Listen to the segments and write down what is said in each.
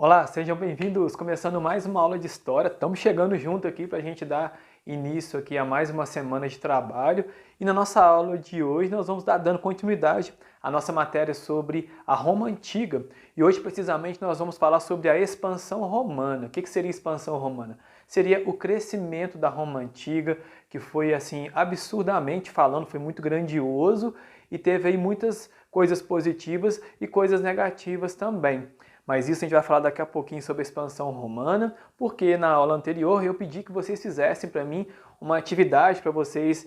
Olá, sejam bem-vindos. Começando mais uma aula de história. Estamos chegando junto aqui para a gente dar início aqui a mais uma semana de trabalho. E na nossa aula de hoje nós vamos dando continuidade à nossa matéria sobre a Roma Antiga. E hoje precisamente nós vamos falar sobre a expansão romana. O que seria expansão romana? Seria o crescimento da Roma Antiga, que foi assim absurdamente falando, foi muito grandioso e teve aí muitas coisas positivas e coisas negativas também. Mas isso a gente vai falar daqui a pouquinho sobre a expansão romana, porque na aula anterior eu pedi que vocês fizessem para mim uma atividade para vocês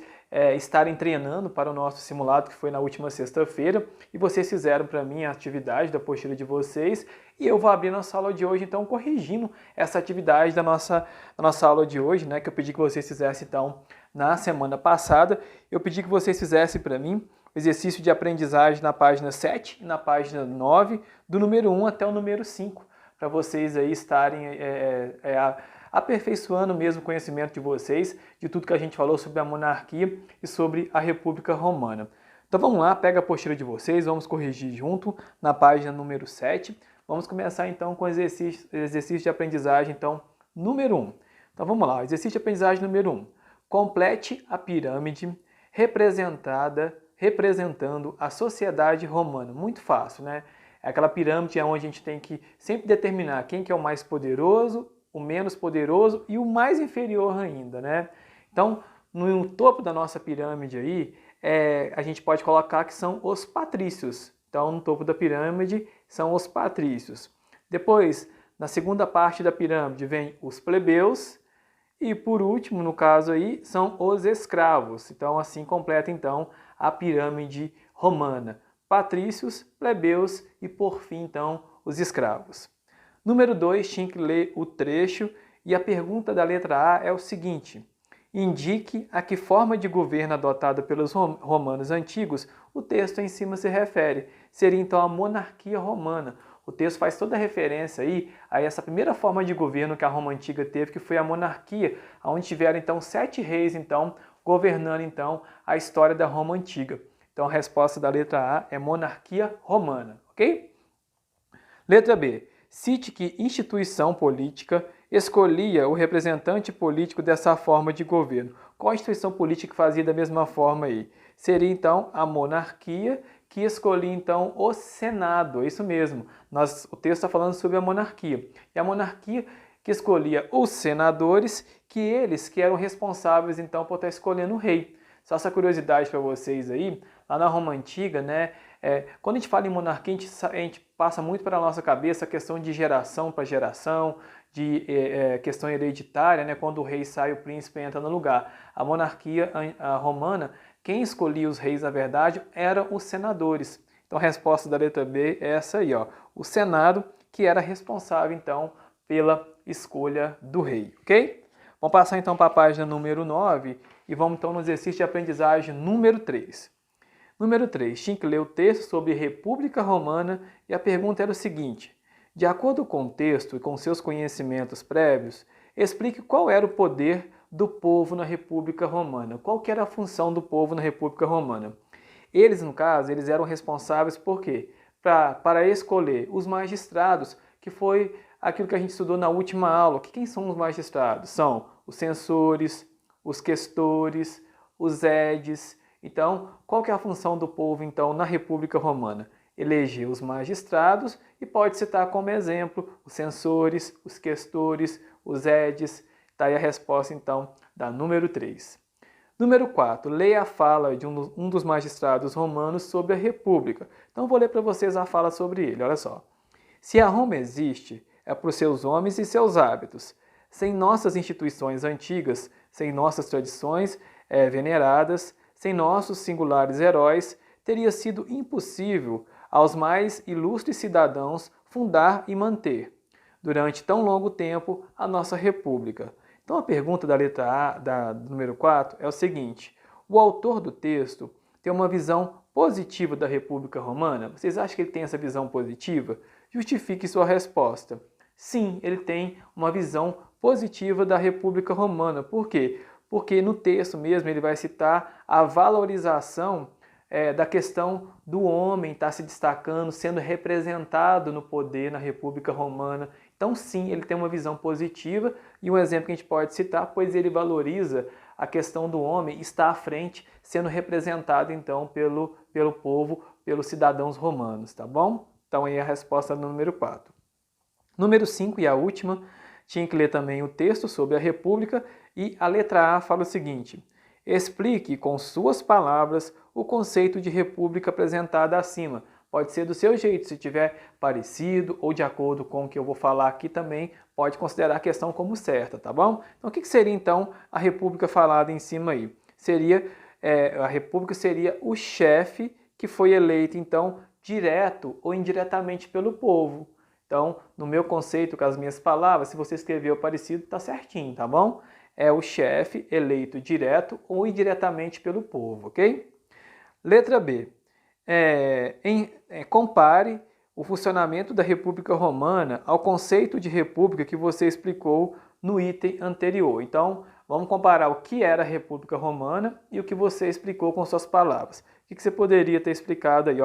estarem treinando para o nosso simulado, que foi na última sexta-feira, e vocês fizeram para mim a atividade da apostila de vocês, e eu vou abrir nossa aula de hoje, então, corrigindo essa atividade da nossa aula de hoje, né, que eu pedi que vocês fizessem, então, na semana passada. Eu pedi que vocês fizessem para mim exercício de aprendizagem na página 7 e na página 9, do número 1 até o número 5, para vocês aí estarem aperfeiçoando mesmo o conhecimento de vocês, de tudo que a gente falou sobre a monarquia e sobre a República Romana. Então vamos lá, pega a apostila de vocês, vamos corrigir junto na página número 7. Vamos começar então com o exercício de aprendizagem então, número 1. Então vamos lá, exercício de aprendizagem número 1. Complete a pirâmide representando a sociedade romana. Muito fácil, né? É aquela pirâmide onde a gente tem que sempre determinar quem que é o mais poderoso, o menos poderoso e o mais inferior ainda, né? Então, no topo da nossa pirâmide aí, a gente pode colocar que são os patrícios. Então, no topo da pirâmide são os patrícios. Depois, na segunda parte da pirâmide, vem os plebeus. E por último, no caso aí, são os escravos. Então, assim completa então a pirâmide romana. Patrícios, plebeus e, por fim, então, os escravos. Número 2, tinha que ler o trecho e a pergunta da letra A é o seguinte: indique a que forma de governo adotada pelos romanos antigos o texto em cima se refere. Seria então a monarquia romana. O texto faz toda a referência aí a essa primeira forma de governo que a Roma Antiga teve, que foi a monarquia, onde tiveram então 7 reis então governando então a história da Roma Antiga. Então a resposta da letra A é monarquia romana, ok? Letra B. Cite que instituição política escolhia o representante político dessa forma de governo. Qual instituição política fazia da mesma forma aí? Seria então a monarquia, que escolhia então o Senado, é isso mesmo. O texto está falando sobre a monarquia. E a monarquia que escolhia os senadores, que eram responsáveis então por estar escolhendo o rei. Só essa curiosidade para vocês aí, lá na Roma Antiga, né? Quando a gente fala em monarquia, a gente passa muito para a nossa cabeça a questão de geração para geração, de questão hereditária, né? Quando o rei sai, o príncipe entra no lugar. A monarquia romana, quem escolhia os reis, na verdade, eram os senadores. Então a resposta da letra B é essa aí, ó. O Senado, que era responsável, então, pela escolha do rei, ok? Vamos passar, então, para a página número 9 e vamos, então, no exercício de aprendizagem número 3. Número 3, tinha que ler o texto sobre República Romana e a pergunta era o seguinte: de acordo com o texto e com seus conhecimentos prévios, explique qual era o poder do povo na República Romana. Qual que era a função do povo na República Romana? Eles, no caso, eles eram responsáveis por quê? Para escolher os magistrados, que foi aquilo que a gente estudou na última aula. Quem são os magistrados? São os censores, os questores, os edes. Então, qual que é a função do povo, então, na República Romana? Eleger os magistrados e pode citar como exemplo os censores, os questores, os edes. Está aí a resposta, então, da número 3. Número 4, leia a fala de um dos magistrados romanos sobre a República. Então, vou ler para vocês a fala sobre ele, olha só. Se a Roma existe, é por seus homens e seus hábitos. Sem nossas instituições antigas, sem nossas tradições veneradas, sem nossos singulares heróis, teria sido impossível aos mais ilustres cidadãos fundar e manter, durante tão longo tempo, a nossa república. Então a pergunta da letra A, do número 4, é o seguinte: o autor do texto tem uma visão positiva da República Romana? Vocês acham que ele tem essa visão positiva? Justifique sua resposta. Sim, ele tem uma visão positiva da República Romana. Por quê? Porque no texto mesmo ele vai citar a valorização da questão do homem estar se destacando, sendo representado no poder na República Romana. Então sim, ele tem uma visão positiva e um exemplo que a gente pode citar, pois ele valoriza a questão do homem estar à frente, sendo representado então pelo povo, pelos cidadãos romanos, tá bom? Então aí a resposta no número 4. Número 5 e a última, tinha que ler também o texto sobre a República e a letra A fala o seguinte: explique com suas palavras o conceito de república apresentado acima. Pode ser do seu jeito, se tiver parecido ou de acordo com o que eu vou falar aqui também, pode considerar a questão como certa, tá bom? Então o que seria então a república falada em cima aí? A república seria o chefe que foi eleito então direto ou indiretamente pelo povo. Então, no meu conceito, com as minhas palavras, se você escreveu parecido, tá certinho, tá bom? É o chefe eleito direto ou indiretamente pelo povo, ok? Letra B. Compare o funcionamento da República Romana ao conceito de república que você explicou no item anterior. Então, vamos comparar o que era a República Romana e o que você explicou com suas palavras. O que você poderia ter explicado aí?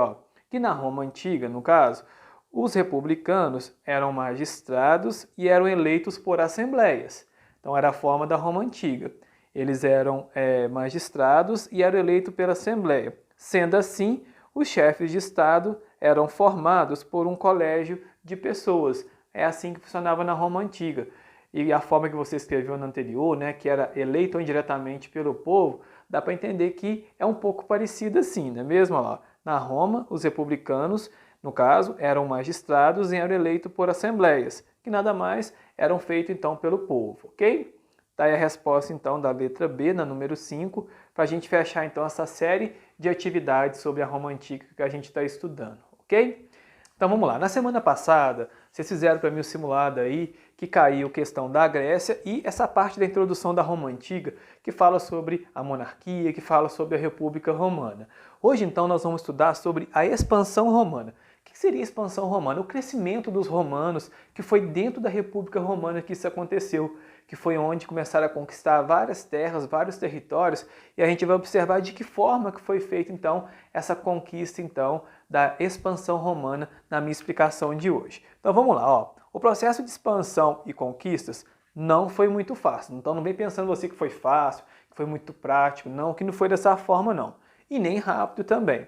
Que na Roma Antiga, no caso, os republicanos eram magistrados e eram eleitos por assembleias. Então era a forma da Roma Antiga. Eles eram magistrados e eram eleitos pela assembleia. Sendo assim, os chefes de Estado eram formados por um colégio de pessoas. É assim que funcionava na Roma Antiga. E a forma que você escreveu no anterior, né, que era eleito indiretamente pelo povo, dá para entender que é um pouco parecido assim, não é mesmo? Olha lá, na Roma, os republicanos, no caso, eram magistrados e eram eleitos por assembleias, que nada mais eram feitos então pelo povo, ok? Tá aí a resposta então da letra B, na número 5, para a gente fechar então essa série de atividades sobre a Roma Antiga que a gente está estudando, ok? Então vamos lá, na semana passada vocês fizeram para mim o simulado aí que caiu questão da Grécia e essa parte da introdução da Roma Antiga que fala sobre a monarquia, que fala sobre a República Romana. Hoje então nós vamos estudar sobre a expansão romana. O que seria a expansão romana? O crescimento dos romanos, que foi dentro da República Romana que isso aconteceu, que foi onde começaram a conquistar várias terras, vários territórios, e a gente vai observar de que forma que foi feita então essa conquista então da expansão romana na minha explicação de hoje. Então vamos lá, o processo de expansão e conquistas não foi muito fácil. Então não vem pensando você que foi fácil, que foi muito prático, não, que não foi dessa forma não. E nem rápido também.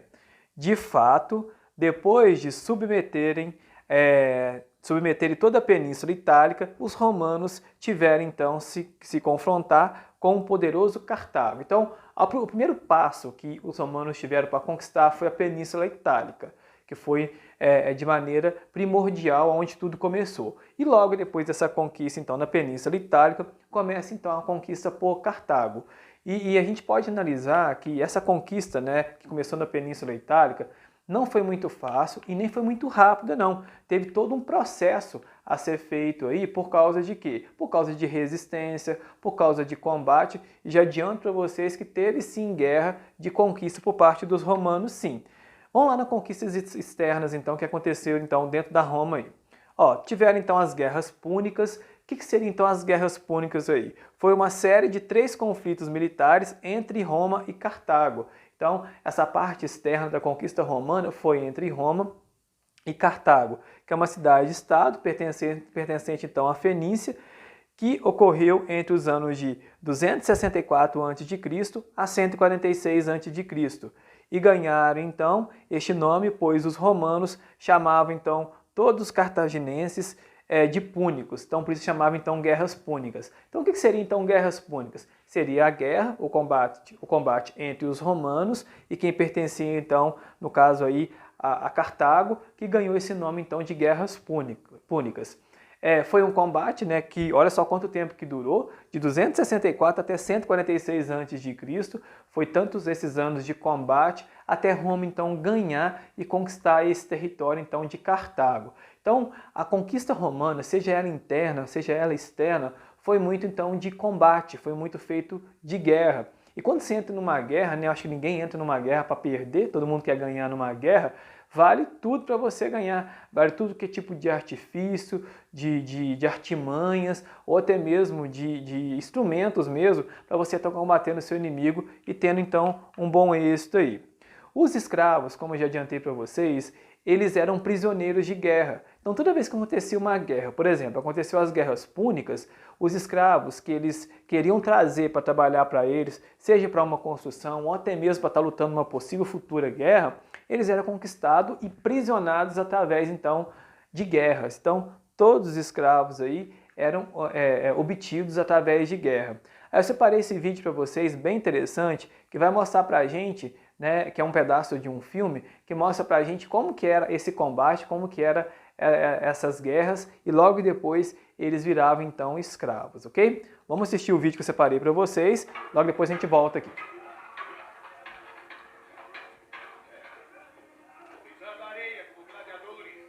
De fato, depois de submeterem toda a Península Itálica, os romanos tiveram então se confrontar com o poderoso Cartago. Então, o primeiro passo que os romanos tiveram para conquistar foi a Península Itálica, que foi de maneira primordial onde tudo começou. E logo depois dessa conquista então na Península Itálica, começa então a conquista por Cartago. E a gente pode analisar que essa conquista, né, que começou na Península Itálica, não foi muito fácil e nem foi muito rápida, não. Teve todo um processo a ser feito aí por causa de quê? Por causa de resistência, por causa de combate. E já adianto para vocês que teve sim guerra de conquista por parte dos romanos, sim. Vamos lá nas conquistas externas, então, que aconteceu então dentro da Roma aí. Tiveram então as guerras púnicas. O que seriam então as guerras púnicas aí? Foi uma série de 3 conflitos militares entre Roma e Cartago. Então, essa parte externa da conquista romana foi entre Roma e Cartago, que é uma cidade-estado pertencente então à Fenícia, que ocorreu entre os anos de 264 a.C. a 146 a.C. E ganharam então este nome, pois os romanos chamavam então todos os cartaginenses de púnicos. Então, por isso chamavam então guerras púnicas. Então, o que seria então guerras púnicas? Seria a guerra, o combate entre os romanos e quem pertencia então, no caso aí, a Cartago, que ganhou esse nome então de guerras púnicas. Foi um combate, né, que, olha só quanto tempo que durou, de 264 até 146 a.C., foi tantos esses anos de combate até Roma então ganhar e conquistar esse território então de Cartago. Então, a conquista romana, seja ela interna, seja ela externa, foi muito então de combate, foi muito feito de guerra. E quando você entra numa guerra, né, eu acho que ninguém entra numa guerra para perder, todo mundo quer ganhar numa guerra, vale tudo para você ganhar, vale tudo que é tipo de artifício, de artimanhas, ou até mesmo de instrumentos mesmo, para você estar combatendo o seu inimigo e tendo então um bom êxito aí. Os escravos, como eu já adiantei para vocês, eles eram prisioneiros de guerra. Então toda vez que acontecia uma guerra, por exemplo, aconteceu as guerras púnicas, os escravos que eles queriam trazer para trabalhar para eles, seja para uma construção ou até mesmo para estar lutando numa possível futura guerra, eles eram conquistados e prisionados através então de guerras. Então todos os escravos aí eram obtidos através de guerra. Aí eu separei esse vídeo para vocês, bem interessante, que vai mostrar para a gente, né, que é um pedaço de um filme, que mostra para a gente como que era esse combate, como que era essas guerras, e logo depois eles viravam então escravos, ok? Vamos assistir o vídeo que eu separei para vocês, logo depois a gente volta aqui. Pisando areia como gladiadores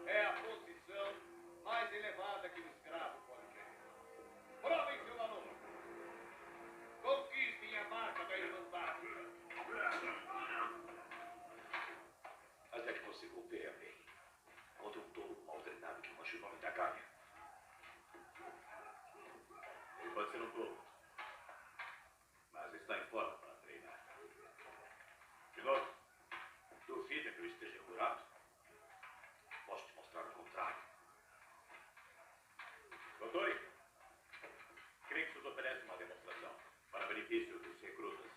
é a posição mais elevada que o escravo pode ter. Provem seu valor. Conquistem a marca da irmandade. Até que você golpeia bem. Contra um tolo mal treinado que mancha o nome da carne. Ele pode ser um tolo, mas está em forma para treinar. Piloto, duvida que eu esteja curado? Posso te mostrar o contrário. Doutores, Crixus oferece uma demonstração para benefício dos recrutas.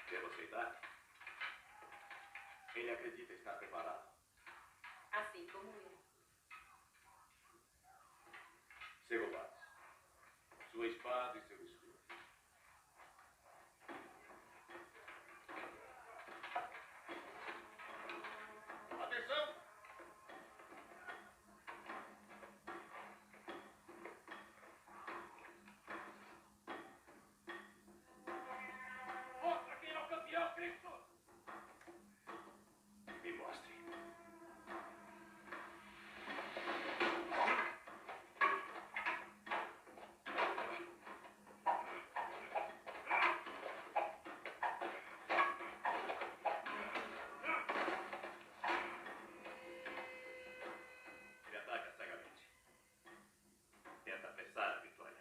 Devo aceitar? Ele acredita estar preparado. Assim como eu. Segovares, sua espada e seu escudo. Atenção! Mostra quem é o campeão, Cristo! Me mostre. Ele ataca cegamente. Tenta apressar a vitória.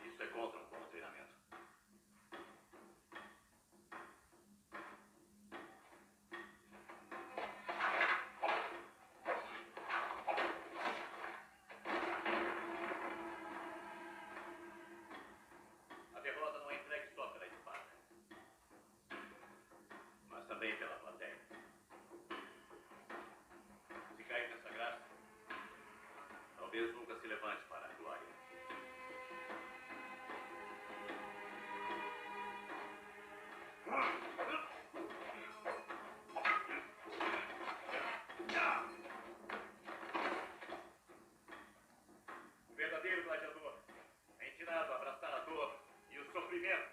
Isso é contra um bom treinamento. A derrota não é entregue só pela espada, mas também pela plateia. Se cair nessa graça, talvez nunca se levante para a glória. O verdadeiro gladiador é ensinado a abraçar a dor e o sofrimento.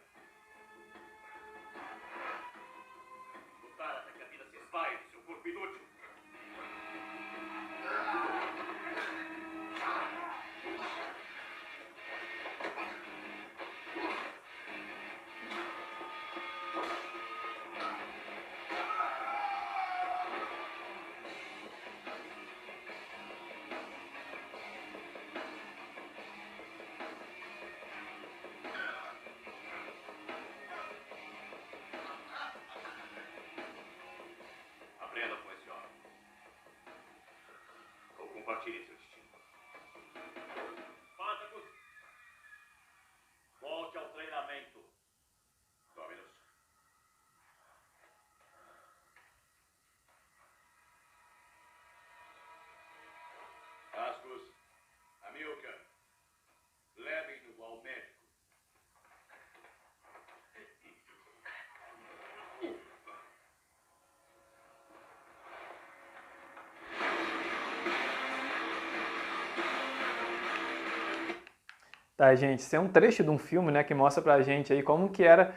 Lutar até que a vida se esvaia do seu corpo inútil. Aprenda com esse homem. Ou compartilhe seu destino. Spartacus, volte ao treinamento. Dominus. Ascus, Hamilcar, levem-no ao médico. Tá, gente, isso é um trecho de um filme, né, que mostra pra gente aí como que era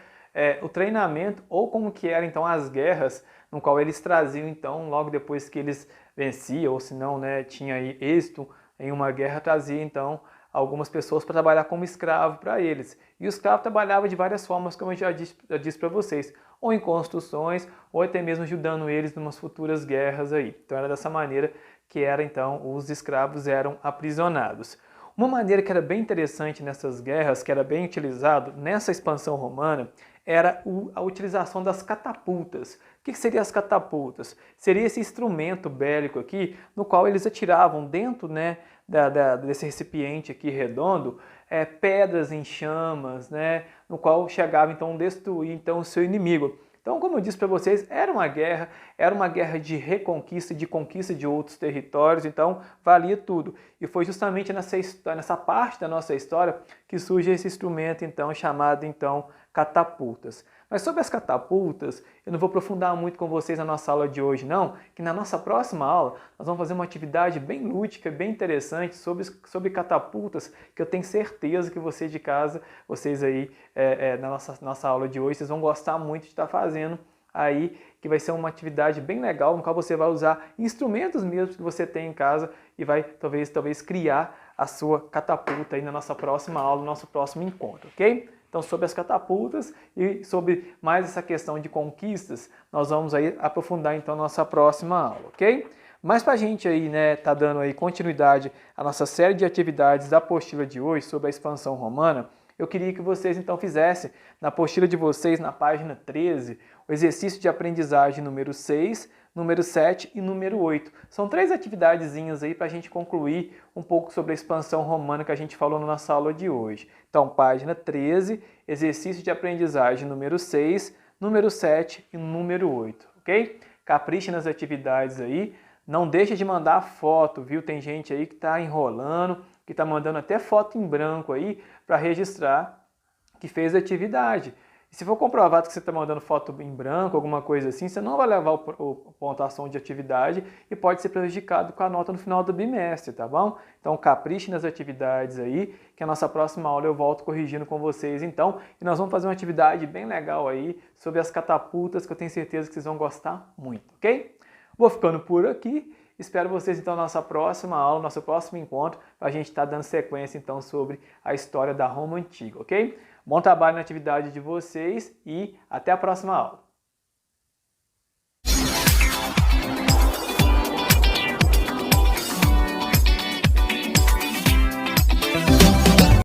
o treinamento ou como que eram então as guerras no qual eles traziam então logo depois que eles venciam ou se não, né, tinha aí êxito em uma guerra, trazia então algumas pessoas para trabalhar como escravo para eles. E o escravo trabalhava de várias formas, como eu já disse para vocês, ou em construções, ou até mesmo ajudando eles em umas futuras guerras aí. Então era dessa maneira que era então os escravos eram aprisionados. Uma maneira que era bem interessante nessas guerras, que era bem utilizado nessa expansão romana, era a utilização das catapultas. O que seriam as catapultas? Seria esse instrumento bélico aqui, no qual eles atiravam dentro, né, desse recipiente aqui redondo, pedras em chamas, né, no qual chegava então a destruir então, o seu inimigo. Então, como eu disse para vocês, era uma guerra de reconquista, de conquista de outros territórios, então valia tudo. E foi justamente nessa parte da nossa história que surge esse instrumento então chamado então catapultas. Mas sobre as catapultas, eu não vou aprofundar muito com vocês na nossa aula de hoje não, que na nossa próxima aula nós vamos fazer uma atividade bem lúdica, bem interessante sobre catapultas, que eu tenho certeza que vocês de casa, vocês aí na nossa aula de hoje, vocês vão gostar muito de estar fazendo aí, que vai ser uma atividade bem legal, no qual você vai usar instrumentos mesmo que você tem em casa e vai talvez criar a sua catapulta aí na nossa próxima aula, no nosso próximo encontro, ok? Então, sobre as catapultas e sobre mais essa questão de conquistas, nós vamos aí aprofundar então a nossa próxima aula, ok? Mas para a gente aí, né, tá dando aí continuidade à nossa série de atividades da apostila de hoje sobre a expansão romana, eu queria que vocês então fizessem na apostila de vocês, na página 13, o exercício de aprendizagem número 6, número 7 e número 8. São 3 atividadezinhas aí para a gente concluir um pouco sobre a expansão romana que a gente falou na nossa aula de hoje. Então, página 13, exercício de aprendizagem número 6, número 7 e número 8, ok? Capriche nas atividades aí, não deixe de mandar foto, viu? Tem gente aí que está enrolando, que está mandando até foto em branco aí para registrar que fez a atividade. E se for comprovado que você está mandando foto em branco, alguma coisa assim, você não vai levar a pontuação de atividade e pode ser prejudicado com a nota no final do bimestre, tá bom? Então capriche nas atividades aí, que a nossa próxima aula eu volto corrigindo com vocês então, e nós vamos fazer uma atividade bem legal aí sobre as catapultas, que eu tenho certeza que vocês vão gostar muito, ok? Vou ficando por aqui. Espero vocês então na nossa próxima aula, nosso próximo encontro, para a gente estar dando sequência então sobre a história da Roma Antiga, ok? Bom trabalho na atividade de vocês e até a próxima aula.